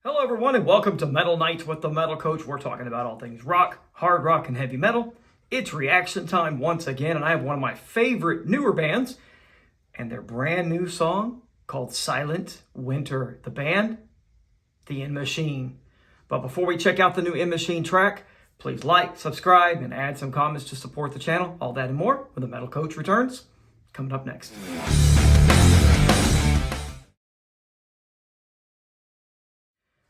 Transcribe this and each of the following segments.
Hello everyone and welcome to Metal Nights with the Metal Coach. We're talking about all things rock, hard rock, and heavy metal. It's reaction time once again, and I have one of my favorite newer bands and their brand new song called Silent Winter. The band, The In Machine. But before we check out the new In Machine track, please like, subscribe, and add some comments to support the channel. All that and more when the Metal Coach returns. Coming up next.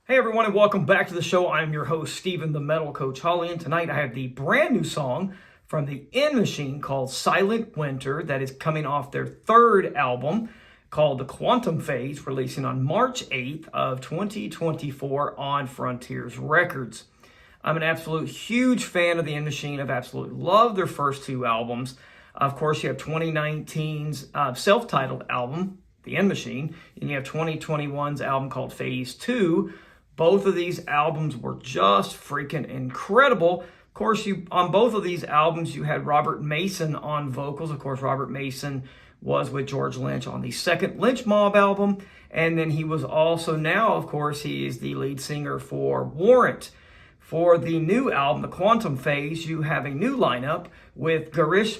Hey everyone and welcome back to the show. I'm your host, Stephen the Metal Coach Holly, and tonight I have the brand new song from the In Machine called Silent Winter that is coming off their third album called The Quantum Phase, releasing on March 8th of 2024 on Frontiers Records. I'm an absolute huge fan of the In Machine. I've absolutely loved their first two albums. Of course, you have 2019's self-titled album, The In Machine, and you have 2021's album called Phase 2. Both of these albums were just freaking incredible. Of course, on both of these albums, you had Robert Mason on vocals. Of course, Robert Mason was with George Lynch on the second Lynch Mob album. And then he was also now, of course, he is the lead singer for Warrant. For the new album, The Quantum Phase, you have a new lineup with Gish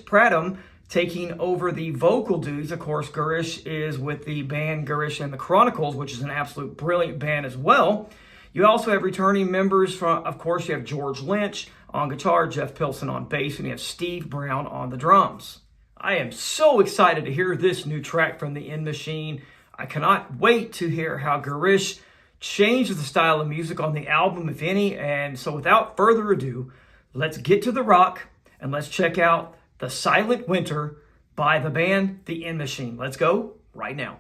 taking over the vocal duties. Of course, Gish is with the band Gish and the Chronicles, which is an absolute brilliant band as well. You also have returning members from, of course, you have George Lynch on guitar, Jeff Pilson on bass, and you have Steve Brown on the drums. I am so excited to hear this new track from the In Machine. I cannot wait to hear how Gish changes the style of music on the album, if any. And so without further ado, let's get to the rock and let's check out The Silent Winter by the band The In Machine. Let's go right now.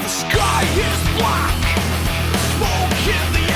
Sky is black, smoke in the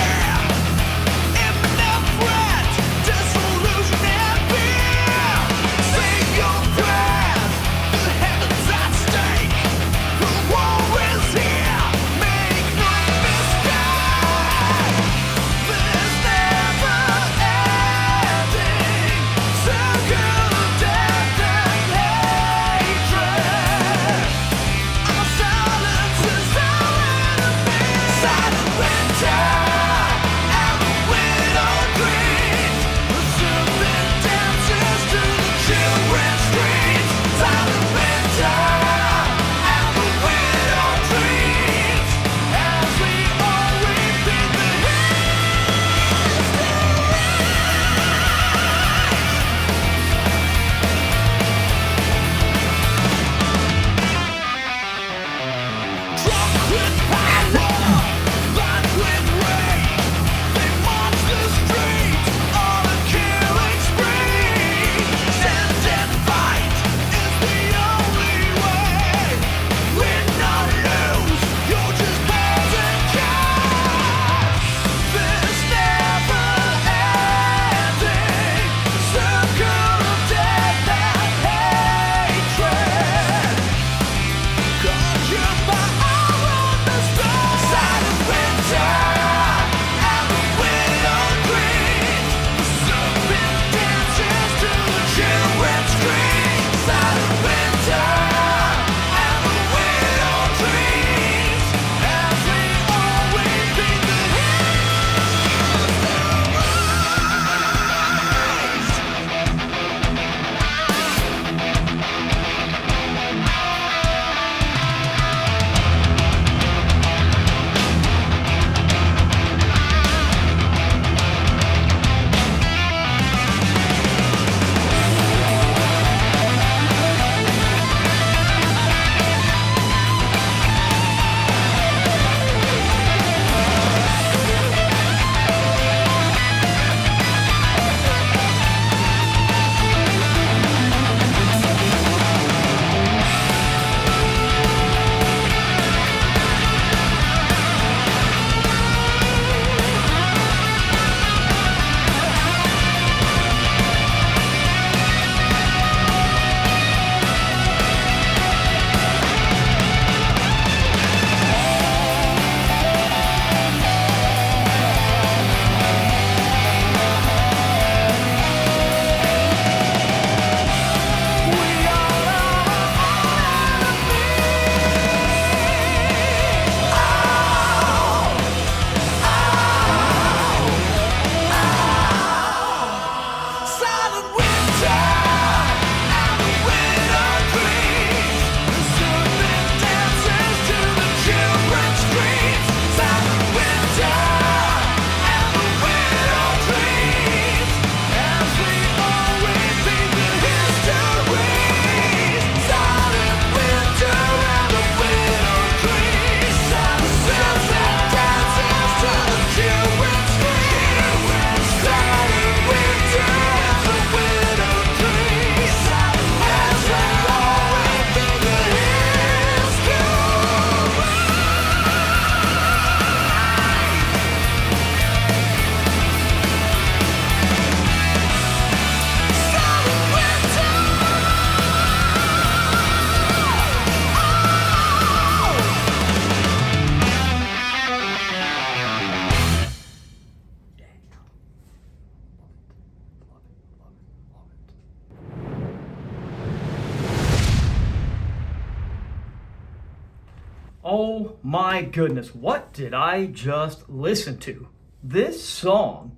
Oh my goodness, what did I just listen to? This song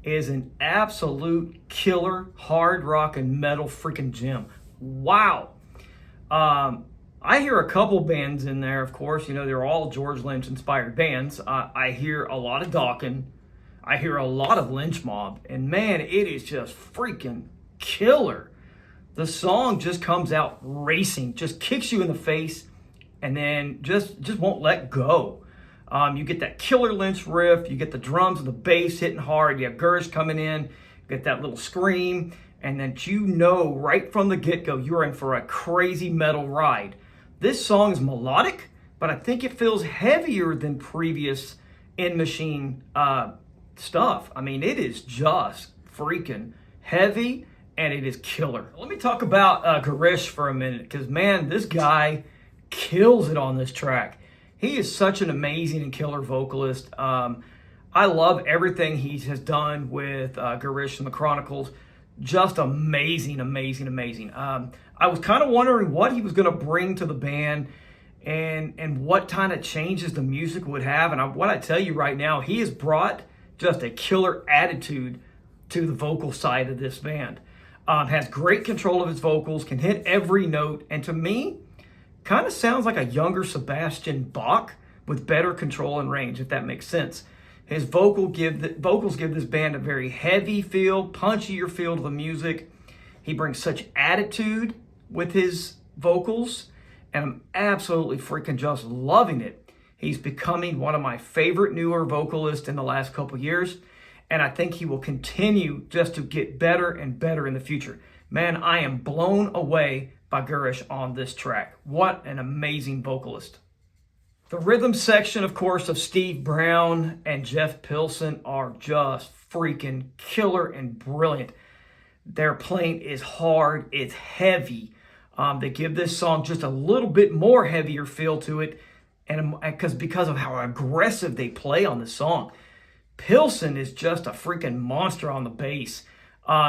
is an absolute killer hard rock and metal freaking gem. Wow. I hear a couple bands in there, of course. You know, they're all George Lynch inspired bands. I hear a lot of Dokken. I hear a lot of Lynch Mob. And man, it is just freaking killer. The song just comes out racing, just kicks you in the face, and then just won't let go. You get that killer Lynch riff, you get the drums and the bass hitting hard, you have Gish coming in, you get that little scream, and then you know right from the get-go you're in for a crazy metal ride. This song is melodic, but I think it feels heavier than previous In Machine stuff. I mean, it is just freaking heavy, and it is killer. Let me talk about Gish for a minute, because man, this guy kills it on this track. He is such an amazing and killer vocalist. I love everything he has done with Gish and the Chronicles. Just amazing, amazing, amazing. I was kind of wondering what he was going to bring to the band and what kind of changes the music would have. And what I tell you right now, he has brought just a killer attitude to the vocal side of this band. Has great control of his vocals, can hit every note, and to me, kind of sounds like a younger Sebastian Bach with better control and range, if that makes sense. His vocals give this band a very heavy feel, punchier feel to the music. He brings such attitude with his vocals, and I'm absolutely freaking just loving it. He's becoming one of my favorite newer vocalists in the last couple years, and I think he will continue just to get better and better in the future. Man, I am blown away by Gish on this track. What an amazing vocalist. The rhythm section, of course, of Steve Brown and Jeff Pilson are just freaking killer and brilliant. Their playing is hard, it's heavy. They give this song just a little bit more heavier feel to it, and because of how aggressive they play on the song. Pilson is just a freaking monster on the bass.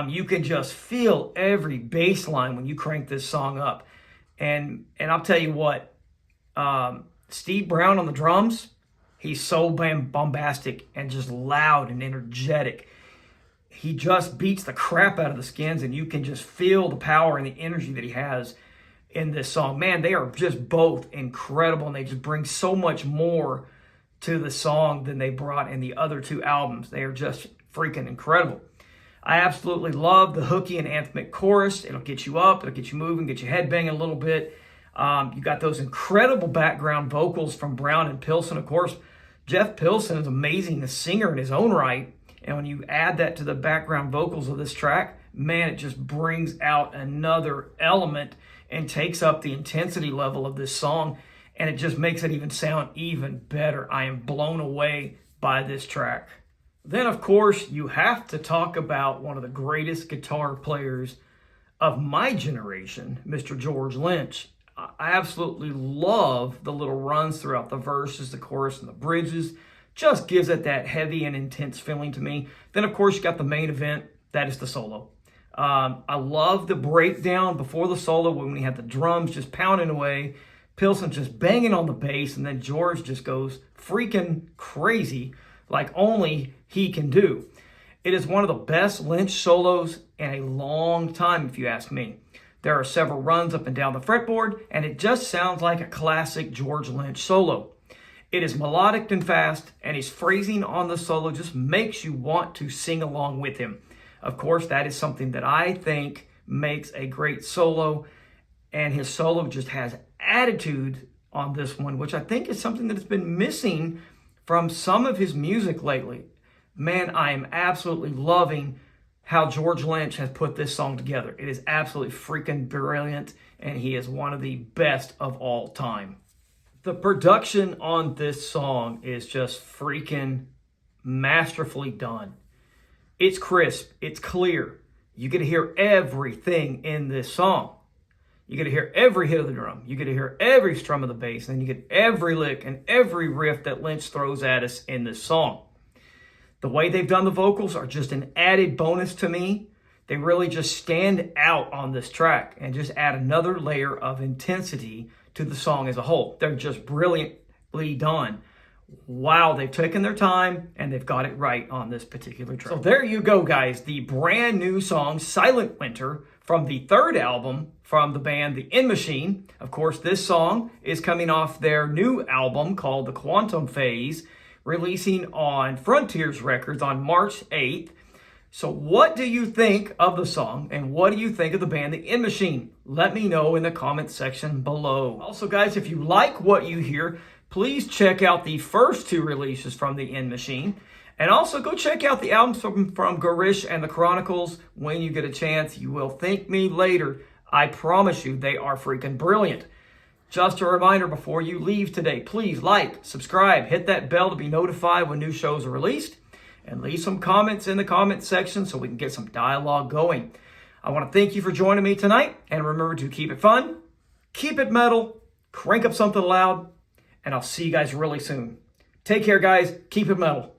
You can just feel every bass line when you crank this song up. And I'll tell you what, Steve Brown on the drums, he's so bombastic and just loud and energetic. He just beats the crap out of the Skins, and you can just feel the power and the energy that he has in this song. Man, they are just both incredible, and they just bring so much more to the song than they brought in the other two albums. They are just freaking incredible. I absolutely love the hooky and anthemic chorus. It'll get you up, it'll get you moving, get you headbanging a little bit. You got those incredible background vocals from Brown and Pilson. Of course, Jeff Pilson is amazing, a singer in his own right. And when you add that to the background vocals of this track, man, it just brings out another element and takes up the intensity level of this song. And it just makes it even sound even better. I am blown away by this track. Then, of course, you have to talk about one of the greatest guitar players of my generation, Mr. George Lynch. I absolutely love the little runs throughout the verses, the chorus, and the bridges. Just gives it that heavy and intense feeling to me. Then, of course, you got the main event. That is the solo. I love the breakdown before the solo when we have the drums just pounding away, Pilson just banging on the bass, and then George just goes freaking crazy like only he can do. It is one of the best Lynch solos in a long time, if you ask me. There are several runs up and down the fretboard, and it just sounds like a classic George Lynch solo. It is melodic and fast, and his phrasing on the solo just makes you want to sing along with him. Of course, that is something that I think makes a great solo, and his solo just has attitude on this one, which I think is something that has been missing from some of his music lately. Man, I am absolutely loving how George Lynch has put this song together. It is absolutely freaking brilliant, and he is one of the best of all time. The production on this song is just freaking masterfully done. It's crisp, it's clear. You get to hear everything in this song. You get to hear every hit of the drum. You get to hear every strum of the bass. And then you get every lick and every riff that Lynch throws at us in this song. The way they've done the vocals are just an added bonus to me. They really just stand out on this track and just add another layer of intensity to the song as a whole. They're just brilliantly done. Wow, they've taken their time and they've got it right on this particular track. So there you go, guys. The brand new song, Silent Winter, from the third album from the band The In Machine. Of course, this song is coming off their new album called The Quantum Phase, releasing on Frontiers Records on March 8th. So what do you think of the song, and what do you think of the band The In Machine? Let me know in the comments section below. Also, guys, if you like what you hear, please check out the first two releases from The In Machine. And also go check out the albums from Gish and the Chronicles when you get a chance. You will thank me later. I promise you, they are freaking brilliant. Just a reminder before you leave today, please like, subscribe, hit that bell to be notified when new shows are released, and leave some comments in the comment section so we can get some dialogue going. I want to thank you for joining me tonight, and remember to keep it fun, keep it metal, crank up something loud, and I'll see you guys really soon. Take care, guys. Keep it metal.